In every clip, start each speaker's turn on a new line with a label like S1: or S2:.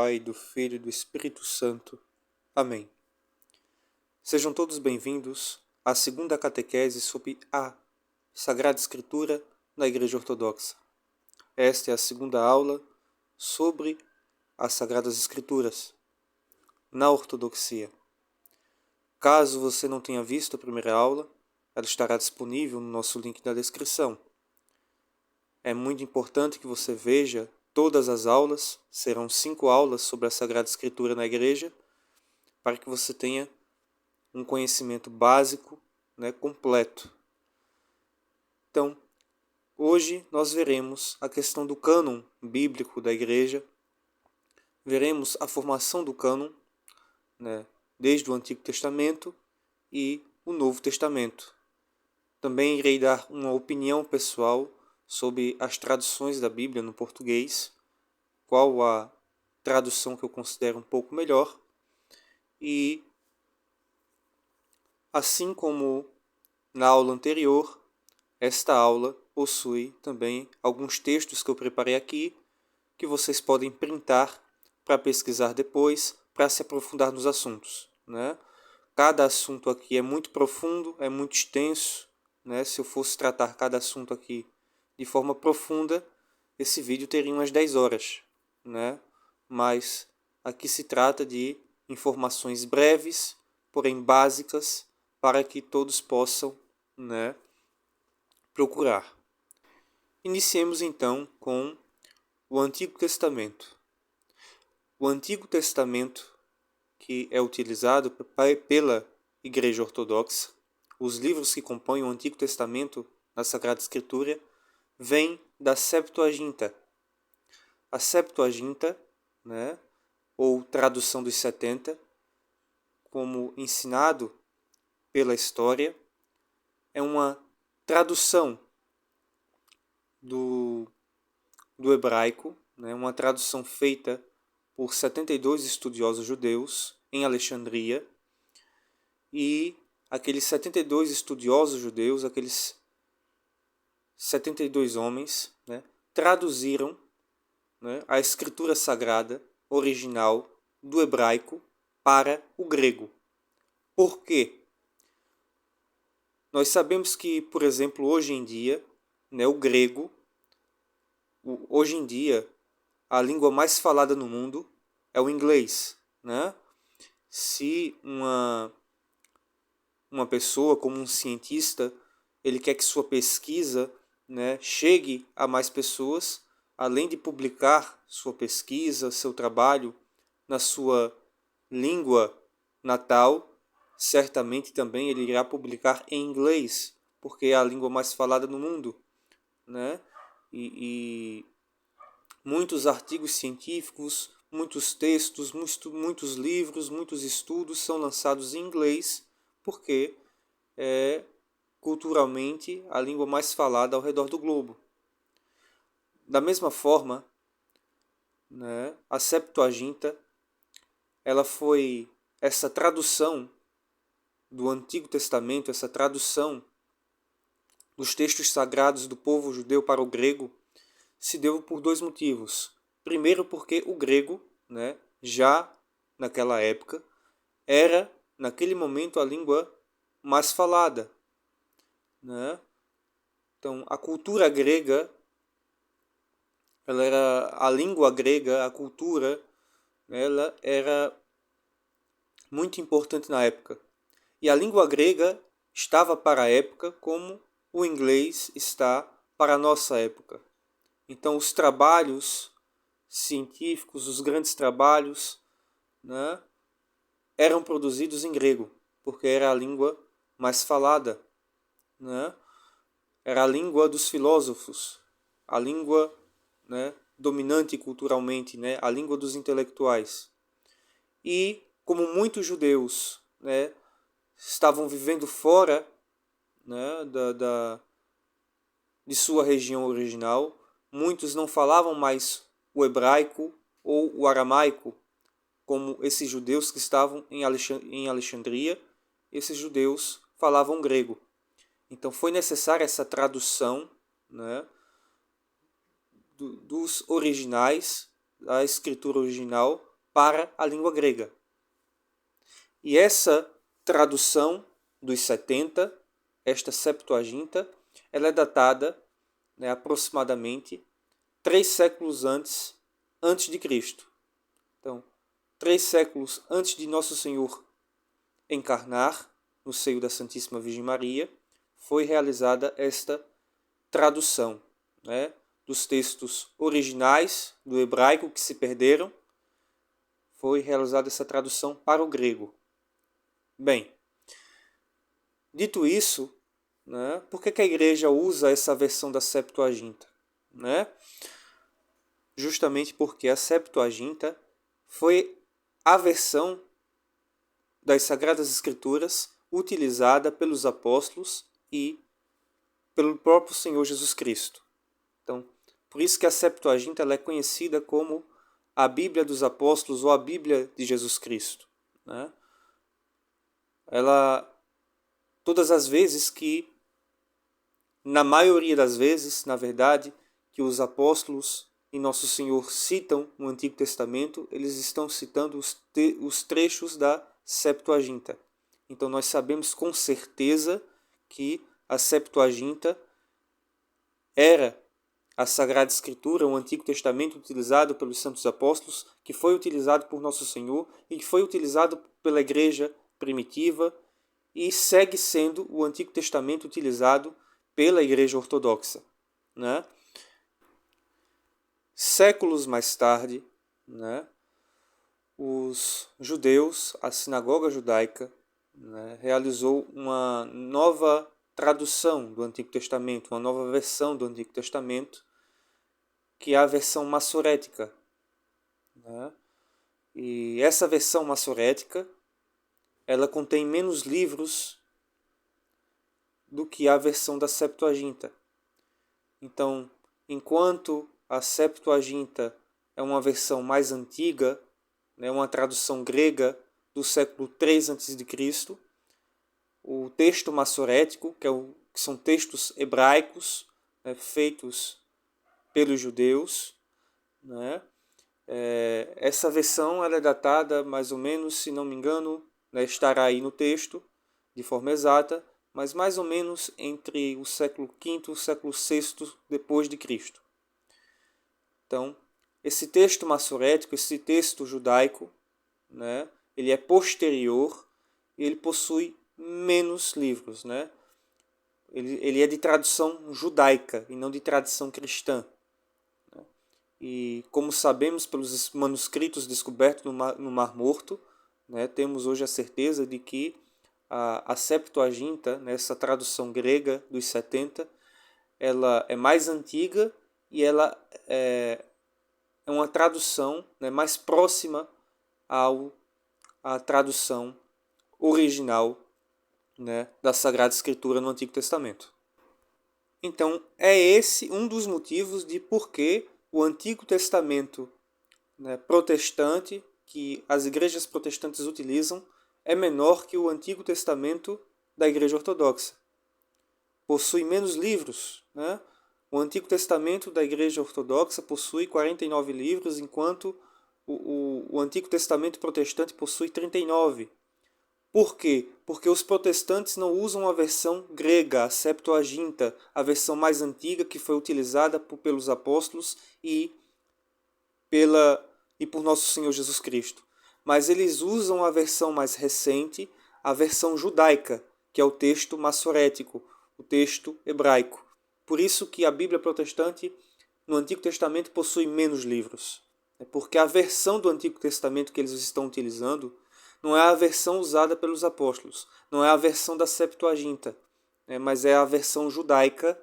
S1: Pai, do Filho e do Espírito Santo. Amém. Sejam todos bem-vindos à segunda catequese sobre a Sagrada Escritura na Igreja Ortodoxa. Esta é a segunda aula sobre as Sagradas Escrituras na Ortodoxia. Caso você não tenha visto a primeira aula, ela estará disponível no nosso link na descrição. É muito importante que você veja todas as aulas, serão 5 aulas sobre a Sagrada Escritura na Igreja, para que você tenha um conhecimento básico, completo. Então, hoje nós veremos a questão do cânon bíblico da Igreja, veremos a formação do cânon, desde o Antigo Testamento e o Novo Testamento. Também irei dar uma opinião pessoal sobre as traduções da Bíblia no português, qual a tradução que eu considero um pouco melhor, e assim como na aula anterior, esta aula possui também alguns textos que eu preparei aqui, que vocês podem printar para pesquisar depois, para se aprofundar nos assuntos. Cada assunto aqui é muito profundo, é muito extenso. Se eu fosse tratar cada assunto aqui de forma profunda, esse vídeo teria umas 10 horas. Mas aqui se trata de informações breves, porém básicas, para que todos possam procurar. Iniciemos então com o Antigo Testamento. O Antigo Testamento, que é utilizado pela Igreja Ortodoxa, os livros que compõem o Antigo Testamento na Sagrada Escritura, vêm da Septuaginta. A Septuaginta, ou tradução dos 70, como ensinado pela história, é uma tradução do hebraico, uma tradução feita por 72 estudiosos judeus em Alexandria, e aqueles 72 estudiosos judeus, aqueles 72 homens, traduziram a escritura sagrada original do hebraico para o grego. Por quê? Nós sabemos que, por exemplo, hoje em dia, o grego, hoje em dia, a língua mais falada no mundo é o inglês. Se uma pessoa, como um cientista, ele quer que sua pesquisa chegue a mais pessoas, além de publicar sua pesquisa, seu trabalho na sua língua natal, certamente também ele irá publicar em inglês, porque é a língua mais falada no mundo. E muitos artigos científicos, muitos textos, muitos livros, muitos estudos são lançados em inglês, porque é culturalmente a língua mais falada ao redor do globo. Da mesma forma, a Septuaginta, ela foi essa tradução do Antigo Testamento, essa tradução dos textos sagrados do povo judeu para o grego, se deu por 2 motivos. Primeiro, porque o grego, já naquela época, era, naquele momento, a língua mais falada. Então, a cultura grega, ela era a língua grega, a cultura, ela era muito importante na época. E a língua grega estava para a época como o inglês está para a nossa época. Então, os trabalhos científicos, os grandes trabalhos, eram produzidos em grego, porque era a língua mais falada. Era a língua dos filósofos, a língua dominante culturalmente, a língua dos intelectuais. E, como muitos judeus estavam vivendo fora de sua região original, muitos não falavam mais o hebraico ou o aramaico, como esses judeus que estavam em Alexandria. Esses judeus falavam grego. Então foi necessária essa tradução dos originais, da escritura original, para a língua grega. E essa tradução dos 70, esta Septuaginta, ela é datada, aproximadamente 3 séculos antes de Cristo. Então, 3 séculos antes de Nosso Senhor encarnar no seio da Santíssima Virgem Maria, foi realizada esta tradução, dos textos originais do hebraico que se perderam. Foi realizada essa tradução para o grego. Bem, dito isso, por que a igreja usa essa versão da Septuaginta? Justamente porque a Septuaginta foi a versão das Sagradas Escrituras utilizada pelos apóstolos e pelo próprio Senhor Jesus Cristo. Então, por isso que a Septuaginta ela é conhecida como a Bíblia dos Apóstolos ou a Bíblia de Jesus Cristo. Ela, todas as vezes que, na maioria das vezes, na verdade, que os apóstolos e Nosso Senhor citam o Antigo Testamento, eles estão citando os trechos da Septuaginta. Então nós sabemos com certeza que a Septuaginta era a Sagrada Escritura, o Antigo Testamento utilizado pelos Santos Apóstolos, que foi utilizado por Nosso Senhor e que foi utilizado pela Igreja primitiva e segue sendo o Antigo Testamento utilizado pela Igreja Ortodoxa. Séculos mais tarde, os judeus, a sinagoga judaica, realizou uma nova tradução do Antigo Testamento, uma nova versão do Antigo Testamento, que é a versão massorética. E essa versão massorética, ela contém menos livros do que a versão da Septuaginta. Então, enquanto a Septuaginta é uma versão mais antiga, uma tradução grega do século III a.C., o texto massorético, que são textos hebraicos, feitos pelos judeus, essa versão ela é datada mais ou menos, se não me engano, estará aí no texto de forma exata, mas mais ou menos entre o século V e o século VI depois de Cristo. Então, esse texto massorético, esse texto judaico, ele é posterior e ele possui menos livros. Ele é de tradução judaica e não de tradição cristã. E como sabemos pelos manuscritos descobertos no Mar Morto, temos hoje a certeza de que a Septuaginta, essa tradução grega dos 70, ela é mais antiga e ela é uma tradução mais próxima à tradução original da Sagrada Escritura no Antigo Testamento. Então, é esse um dos motivos de por que o Antigo Testamento protestante, que as igrejas protestantes utilizam, é menor que o Antigo Testamento da Igreja Ortodoxa. Possui menos livros. O Antigo Testamento da Igreja Ortodoxa possui 49 livros, enquanto o Antigo Testamento protestante possui 39. Por quê? Porque os protestantes não usam a versão grega, a Septuaginta, a versão mais antiga que foi utilizada pelos apóstolos e por Nosso Senhor Jesus Cristo. Mas eles usam a versão mais recente, a versão judaica, que é o texto massorético, o texto hebraico. Por isso que a Bíblia protestante no Antigo Testamento possui menos livros. Porque a versão do Antigo Testamento que eles estão utilizando não é a versão usada pelos apóstolos, não é a versão da Septuaginta, mas é a versão judaica,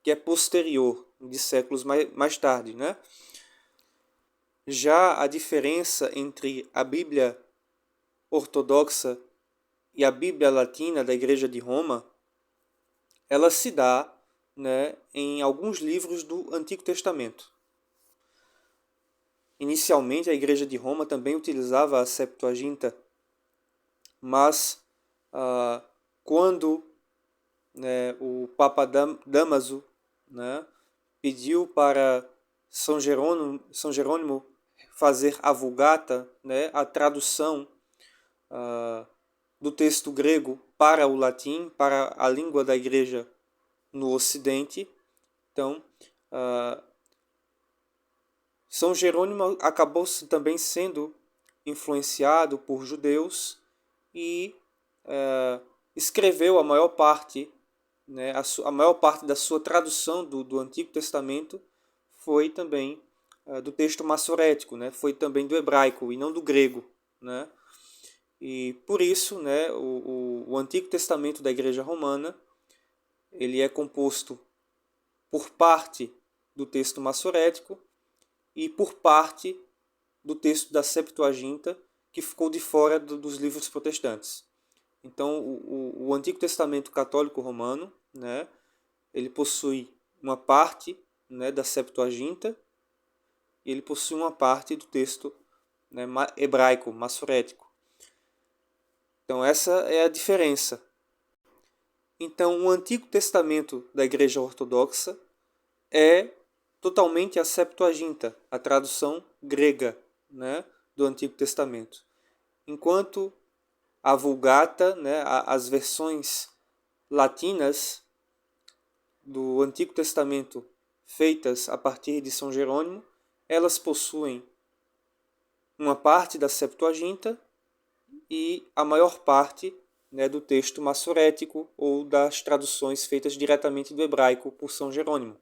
S1: que é posterior, de séculos mais tarde. Já a diferença entre a Bíblia ortodoxa e a Bíblia latina da Igreja de Roma, ela se dá em alguns livros do Antigo Testamento. Inicialmente, a Igreja de Roma também utilizava a Septuaginta, mas quando o Papa Dámaso pediu para São Jerônimo fazer a Vulgata, né, a tradução do texto grego para o latim, para a língua da igreja no Ocidente. Então, São Jerônimo acabou também sendo influenciado por judeus e escreveu a maior parte, né, a maior parte da sua tradução do Antigo Testamento foi também do texto massorético, né, foi também do hebraico e não do grego, né. E por isso, né, o Antigo Testamento da Igreja Romana ele é composto por parte do texto massorético e por parte do texto da Septuaginta, que ficou de fora dos livros protestantes. Então, o Antigo Testamento católico romano, né, ele possui uma parte, né, da Septuaginta e ele possui uma parte do texto, né, hebraico, massorético. Então, essa é a diferença. Então, o Antigo Testamento da Igreja Ortodoxa é totalmente a Septuaginta, a tradução grega, né, do Antigo Testamento. Enquanto a Vulgata, né, as versões latinas do Antigo Testamento feitas a partir de São Jerônimo, elas possuem uma parte da Septuaginta e a maior parte, né, do texto massorético ou das traduções feitas diretamente do hebraico por São Jerônimo.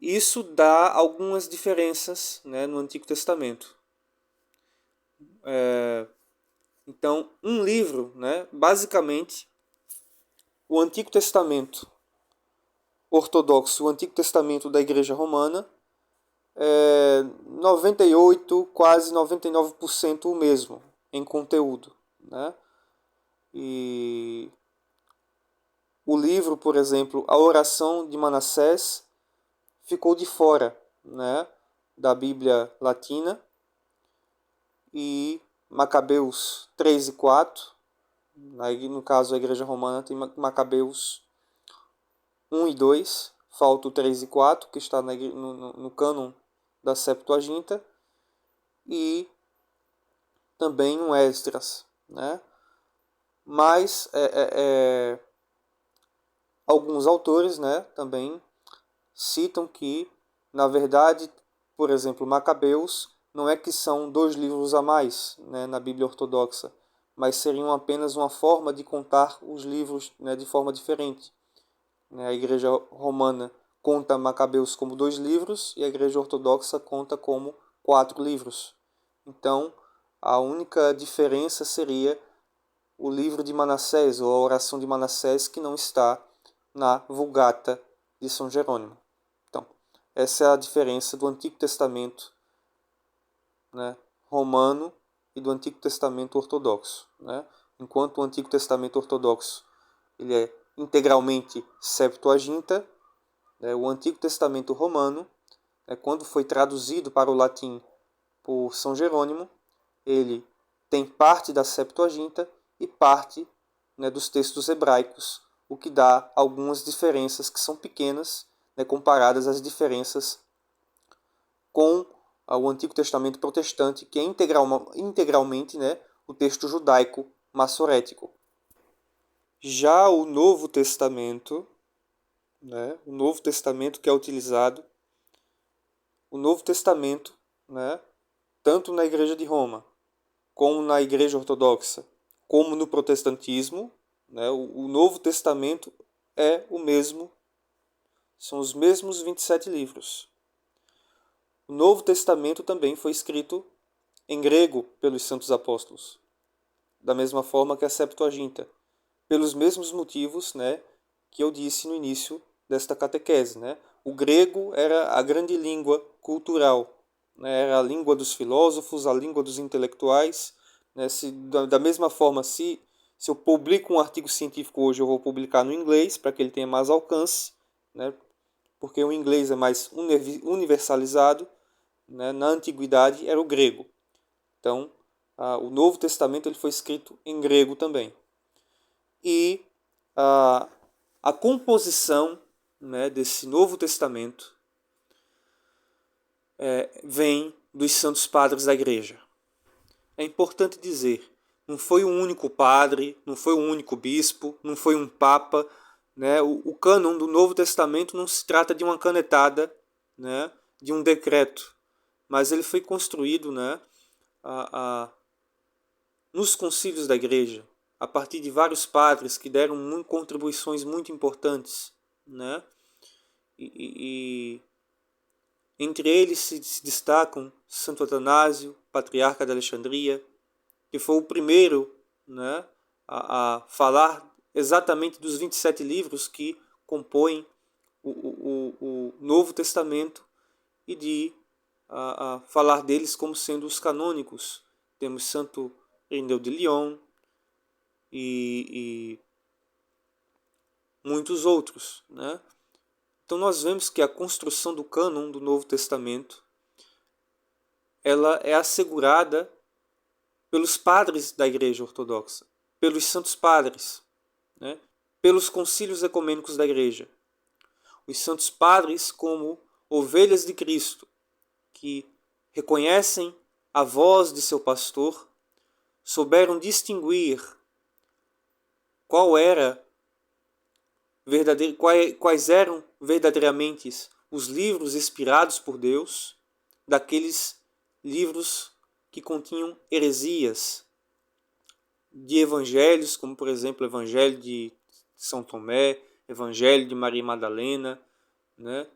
S1: Isso dá algumas diferenças, né, no Antigo Testamento. Então, um livro, né, basicamente, o Antigo Testamento ortodoxo, o Antigo Testamento da Igreja Romana, 98, quase 99% o mesmo em conteúdo, né? E o livro, por exemplo, a oração de Manassés ficou de fora, né, da Bíblia Latina, e Macabeus 3 e 4, no caso a Igreja Romana tem Macabeus 1 e 2, falta o 3 e 4, que está no cânon da Septuaginta, e também um Esdras, né? Mas alguns autores, né, também citam que, na verdade, por exemplo, Macabeus não é que são 2 livros a mais, né, na Bíblia Ortodoxa, mas seriam apenas uma forma de contar os livros, né, de forma diferente. A Igreja Romana conta Macabeus como 2 livros e a Igreja Ortodoxa conta como 4 livros. Então, a única diferença seria o livro de Manassés, ou a oração de Manassés, que não está na Vulgata de São Jerônimo. Então, essa é a diferença do Antigo Testamento, né, romano e do Antigo Testamento ortodoxo, né? Enquanto o Antigo Testamento ortodoxo ele é integralmente Septuaginta, né, o Antigo Testamento romano, quando foi traduzido para o latim por São Jerônimo, ele tem parte da Septuaginta e parte, né, dos textos hebraicos, o que dá algumas diferenças que são pequenas, né, comparadas às diferenças com o Antigo Testamento protestante, que é integralmente, né, o texto judaico massorético. Já o Novo Testamento, né, o Novo Testamento que é utilizado, o Novo Testamento, né, tanto na Igreja de Roma, como na Igreja Ortodoxa, como no protestantismo, né, o Novo Testamento é o mesmo, são os mesmos 27 livros. O Novo Testamento também foi escrito em grego pelos santos apóstolos, da mesma forma que a Septuaginta, pelos mesmos motivos, né, que eu disse no início desta catequese, né? O grego era a grande língua cultural, né? Era a língua dos filósofos, a língua dos intelectuais, né? Da mesma forma, se eu publico um artigo científico hoje, eu vou publicar no inglês, para que ele tenha mais alcance, né? Porque o inglês é mais universalizado, né? Na antiguidade era o grego. Então, o Novo Testamento ele foi escrito em grego também. E a composição, né, desse Novo Testamento vem dos santos padres da Igreja. É importante dizer, não foi um único padre, não foi um único bispo, não foi um papa, né? O cânon do Novo Testamento não se trata de uma canetada, né? De um decreto, mas ele foi construído, né? Nos concílios da Igreja, a partir de vários padres que deram contribuições muito importantes, né? E entre eles se destacam Santo Atanásio, patriarca de Alexandria, que foi o primeiro, né, a falar exatamente dos 27 livros que compõem o Novo Testamento e de falar deles como sendo os canônicos. Temos Santo Ireneu de Lyon e muitos outros, né? Então nós vemos que a construção do cânon do Novo Testamento ela é assegurada pelos padres da Igreja Ortodoxa, pelos santos padres, né? Pelos concílios ecumênicos da Igreja. Os santos padres como ovelhas de Cristo, que reconhecem a voz de seu pastor, souberam distinguir quais eram verdadeiramente os livros inspirados por Deus, daqueles livros que continham heresias, de evangelhos, como por exemplo o Evangelho de São Tomé, Evangelho de Maria Madalena, né?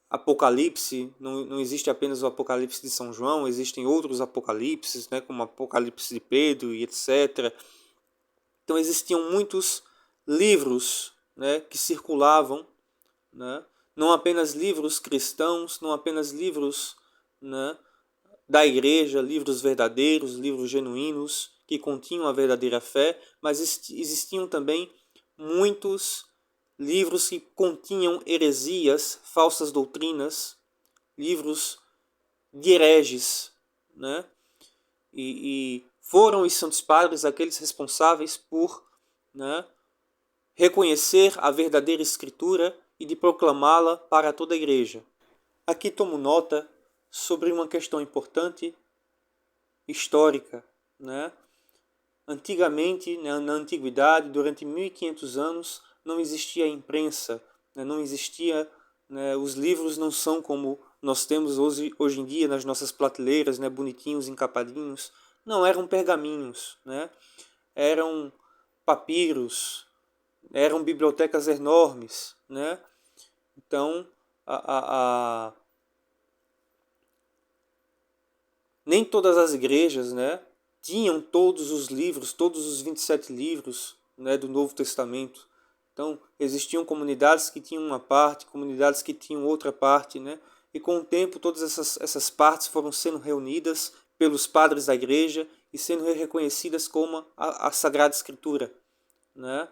S1: Apocalipse, não existe apenas o Apocalipse de São João, existem outros apocalipses, né? Como o Apocalipse de Pedro e etc. Então existiam muitos livros, né? Que circulavam, né? Não apenas livros cristãos, não apenas livros, né? Da igreja, livros verdadeiros, livros genuínos, que continham a verdadeira fé, mas existiam também muitos livros que continham heresias, falsas doutrinas, livros de hereges, né? E foram os santos padres aqueles responsáveis por, né, reconhecer a verdadeira escritura e de proclamá-la para toda a igreja. Aqui tomo nota sobre uma questão importante histórica, né? Antigamente, na antiguidade, durante 1500 anos, não existia imprensa, né? Não existia, né? Os livros não são como nós temos hoje em dia nas nossas prateleiras, né? Bonitinhos, encapadinhos. Não, eram pergaminhos, né? Eram papiros, eram bibliotecas enormes, né? Então, nem todas as igrejas, né, tinham todos os livros, todos os 27 livros, né, do Novo Testamento. Então, existiam comunidades que tinham uma parte, comunidades que tinham outra parte, né? E com o tempo, todas essas partes foram sendo reunidas pelos padres da igreja e sendo reconhecidas como a Sagrada Escritura, né?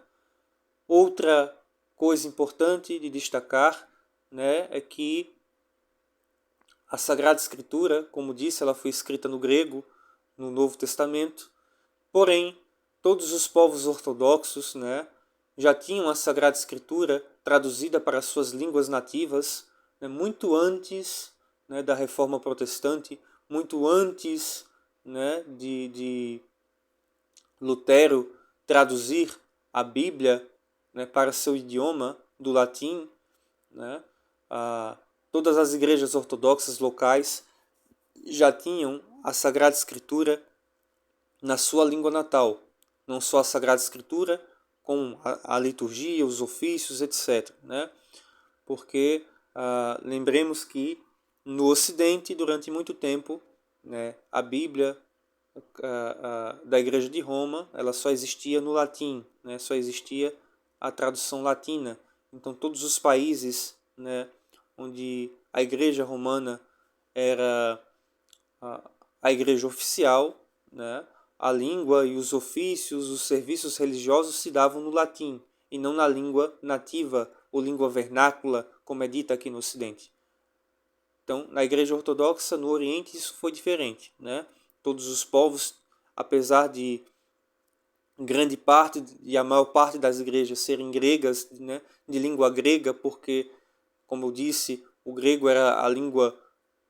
S1: Outra coisa importante de destacar, né, é que a Sagrada Escritura, como disse, ela foi escrita no grego, no Novo Testamento. Porém, todos os povos ortodoxos, né, já tinham a Sagrada Escritura traduzida para suas línguas nativas, né, muito antes, né, da Reforma Protestante, muito antes, né, de Lutero traduzir a Bíblia, né, para seu idioma do latim, né. Todas as igrejas ortodoxas locais já tinham a Sagrada Escritura na sua língua natal. Não só a Sagrada Escritura, com a liturgia, os ofícios, etc. Né? Porque lembremos que no Ocidente, durante muito tempo, né, a Bíblia da Igreja de Roma ela só existia no latim, né, só existia a tradução latina. Então todos os países, né, onde a Igreja Romana era a igreja oficial, né, a língua e os ofícios, os serviços religiosos se davam no latim e não na língua nativa ou língua vernácula, como é dita aqui no Ocidente. Então, na Igreja Ortodoxa, no Oriente, isso foi diferente, né? Todos os povos, apesar de grande parte e a maior parte das igrejas serem gregas, né, de língua grega, porque, como eu disse, o grego era a língua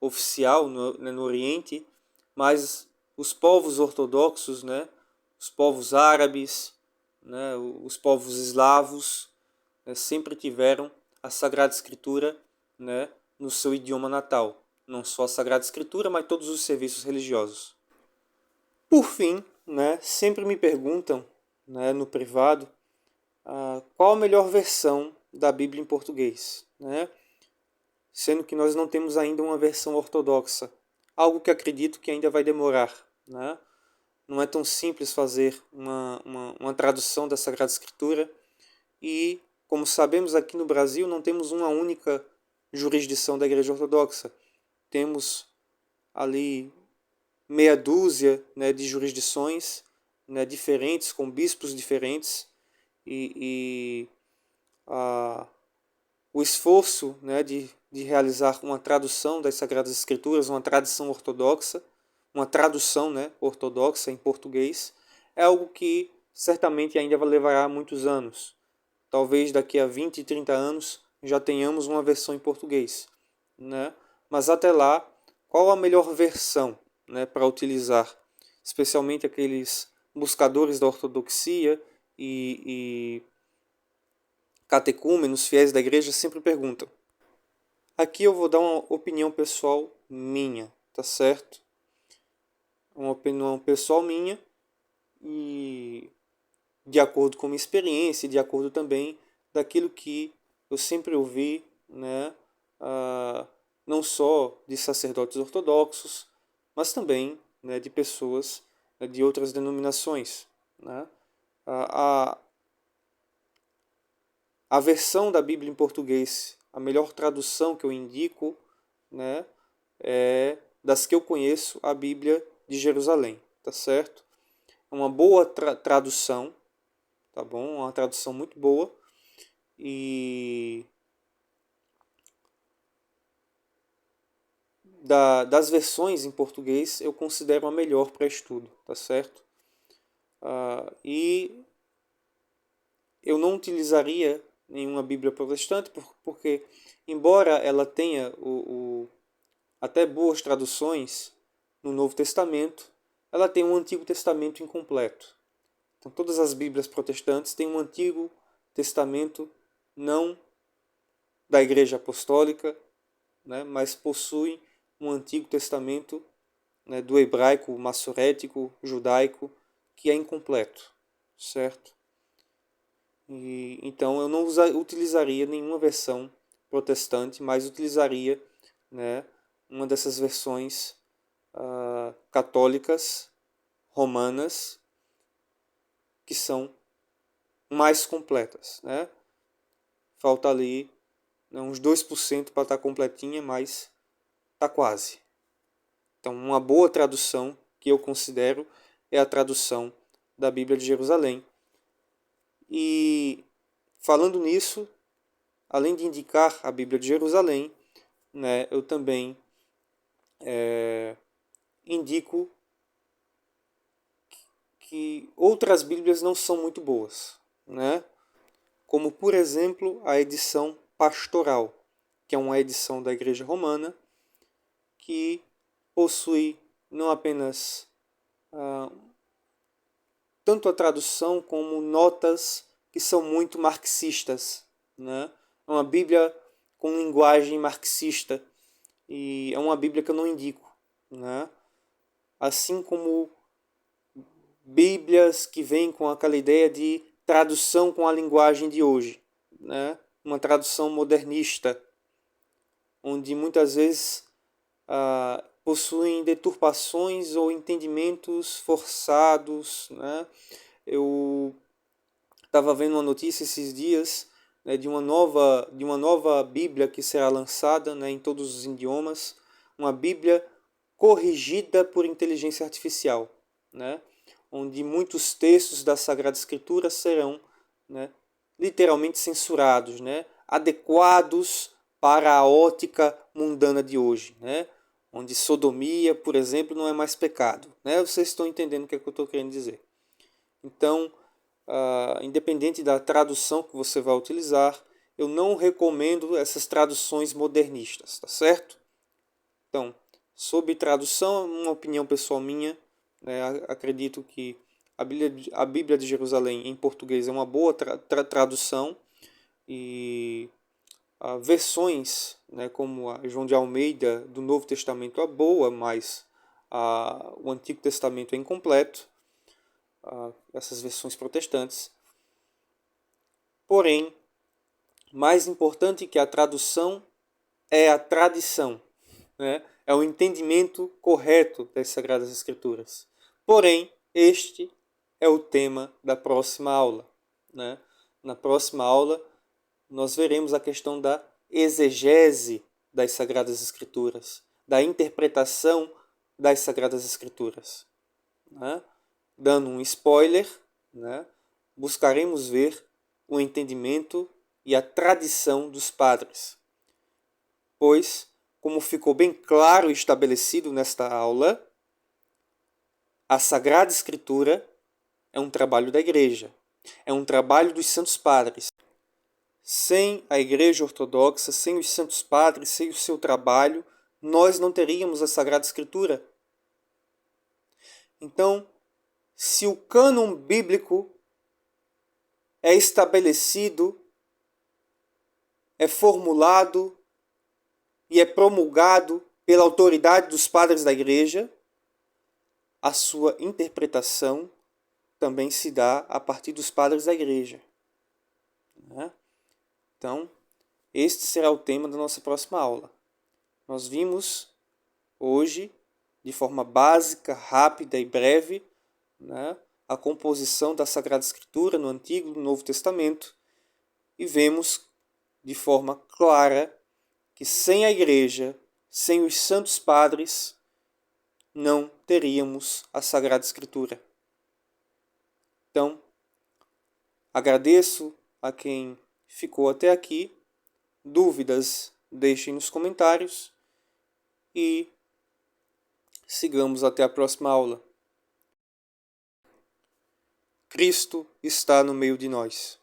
S1: oficial no Oriente, mas os povos ortodoxos, né, os povos árabes, né, os povos eslavos, né, sempre tiveram a Sagrada Escritura, né, no seu idioma natal. Não só a Sagrada Escritura, mas todos os serviços religiosos. Por fim, né, sempre me perguntam, né, no privado, qual a melhor versão da Bíblia em português, né? Sendo que nós não temos ainda uma versão ortodoxa, algo que acredito que ainda vai demorar, né? Não é tão simples fazer uma tradução da Sagrada Escritura e, como sabemos, aqui no Brasil não temos uma única jurisdição da Igreja Ortodoxa. Temos ali meia dúzia, né, de jurisdições, né, diferentes, com bispos diferentes, e o esforço, né, de realizar uma tradução das Sagradas Escrituras, uma tradução ortodoxa, uma tradução, né, ortodoxa em português, é algo que certamente ainda levará muitos anos. Talvez daqui a 20, 30 anos já tenhamos uma versão em português, né? Mas até lá, qual a melhor versão, né, para utilizar? Especialmente aqueles buscadores da ortodoxia e catecúmenos, fiéis da igreja, sempre perguntam. Aqui eu vou dar uma opinião pessoal minha, tá certo? Uma opinião pessoal minha e de acordo com minha experiência, de acordo também daquilo que eu sempre ouvi, né? Não só de sacerdotes ortodoxos, mas também, né, de pessoas, né, de outras denominações, né? A, a versão da Bíblia em português, a melhor tradução que eu indico, né, é das que eu conheço, a Bíblia de Jerusalém, tá certo? É uma boa tradução, tá bom? Uma tradução muito boa e das versões em português eu considero a melhor para estudo, tá certo? E eu não utilizaria nenhuma Bíblia protestante porque, embora ela tenha até boas traduções no Novo Testamento, ela tem um Antigo Testamento incompleto. Então todas as Bíblias protestantes têm um Antigo Testamento não da Igreja Apostólica, né, mas possuem um Antigo Testamento, né, do hebraico, massorético, judaico, que é incompleto, certo? E, então eu não utilizaria nenhuma versão protestante, mas utilizaria, né, uma dessas versões católicas, romanas, que são mais completas, né? Falta ali, né, uns 2% para estar completinha, mas está quase. Então, uma boa tradução que eu considero é a tradução da Bíblia de Jerusalém. E falando nisso, além de indicar a Bíblia de Jerusalém, né, eu também indico que outras Bíblias não são muito boas, né? Como, por exemplo, a edição pastoral, que é uma edição da Igreja Romana, que possui não apenas tanto a tradução como notas que são muito marxistas, né? É uma Bíblia com linguagem marxista e é uma Bíblia que eu não indico, né? Assim como Bíblias que vêm com aquela ideia de tradução com a linguagem de hoje, né? Uma tradução modernista, onde muitas vezes possuem deturpações ou entendimentos forçados, né? Eu estava vendo uma notícia esses dias, né, de uma nova Bíblia que será lançada, né, em todos os idiomas, uma Bíblia corrigida por inteligência artificial, né, onde muitos textos da Sagrada Escritura serão, né, literalmente censurados, né, adequados para a ótica mundana de hoje, né, onde sodomia, por exemplo, não é mais pecado, né? Vocês estão entendendo o que é que eu estou querendo dizer. Então, independente da tradução que você vai utilizar, eu não recomendo essas traduções modernistas, tá certo? Então, sobre tradução, uma opinião pessoal minha, né, acredito que a Bíblia de Jerusalém em português é uma boa tradução, e versões, né, como a João de Almeida do Novo Testamento é boa, mas o Antigo Testamento é incompleto, essas versões protestantes. Porém, mais importante que a tradução é a tradição, né? É o entendimento correto das Sagradas Escrituras. Porém, este é o tema da próxima aula, né? Na próxima aula, nós veremos a questão da exegese das Sagradas Escrituras, da interpretação das Sagradas Escrituras, né? Dando um spoiler, né? Buscaremos ver o entendimento e a tradição dos padres. Pois, como ficou bem claro e estabelecido nesta aula, a Sagrada Escritura é um trabalho da Igreja, é um trabalho dos Santos Padres. Sem a Igreja Ortodoxa, sem os Santos Padres, sem o seu trabalho, nós não teríamos a Sagrada Escritura. Então, se o cânon bíblico é estabelecido, é formulado e é promulgado pela autoridade dos padres da Igreja, a sua interpretação também se dá a partir dos padres da Igreja, né? Então, este será o tema da nossa próxima aula. Nós vimos hoje, de forma básica, rápida e breve, né, a composição da Sagrada Escritura no Antigo e no Novo Testamento, e vemos de forma clara que sem a Igreja, sem os Santos Padres, não teríamos a Sagrada Escritura. Então, agradeço a quem ficou até aqui. Dúvidas, deixem nos comentários e sigamos até a próxima aula. Cristo está no meio de nós.